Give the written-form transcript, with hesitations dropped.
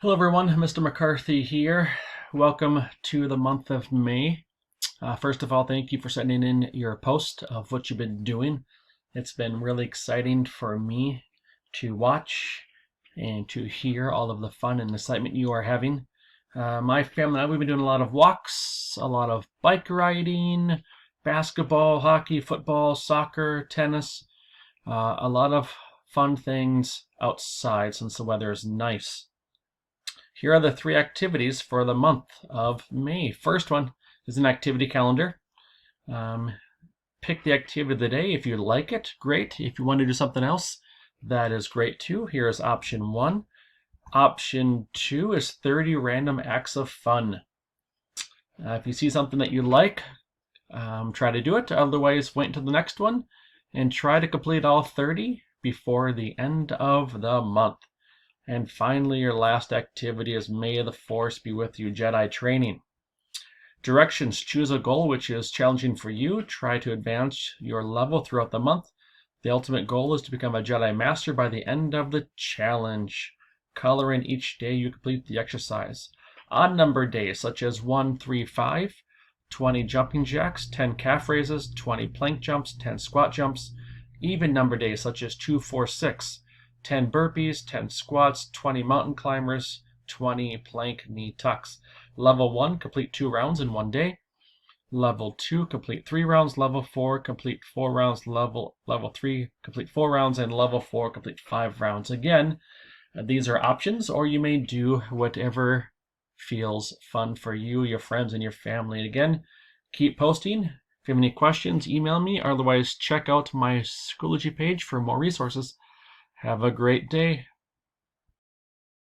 Hello everyone, Mr. McCarthy here. Welcome to the month of May. First of all, thank you for sending in your post of what you've been doing. It's been really exciting for me to watch and to hear all of the fun and excitement you are having. My family and I, we've been doing a lot of walks, a lot of bike riding, basketball, hockey, football, soccer, tennis, a lot of fun things outside since the weather is nice. Here are the 3 activities for the month of May. First one is an activity calendar. Pick the activity of the day. If you like it, great. If you want to do something else, that is great too. Here is option 1. Option 2 is 30 random acts of fun. If you see something that you like, try to do it. Otherwise, wait until the next one and try to complete all 30 before the end of the month. And finally, your last activity is May the Force be with you, Jedi Training. Directions: choose a goal which is challenging for you. Try to advance your level throughout the month. The ultimate goal is to become a Jedi Master by the end of the challenge. Color in each day you complete the exercise. Odd number days such as 1, 3, 5, 20 jumping jacks, 10 calf raises, 20 plank jumps, 10 squat jumps. Even number days such as 2, 4, 6. 10 burpees, 10 squats, 20 mountain climbers, 20 plank knee tucks. Level 1, complete 2 rounds in 1 day. Level 2, complete 3 rounds. Level 4, complete 4 rounds. Level 3, complete 4 rounds. And level 4, complete 5 rounds. Again, these are options, or you may do whatever feels fun for you, your friends, and your family. And again, keep posting. If you have any questions, email me. Otherwise, check out my Schoology page for more resources. Have a great day.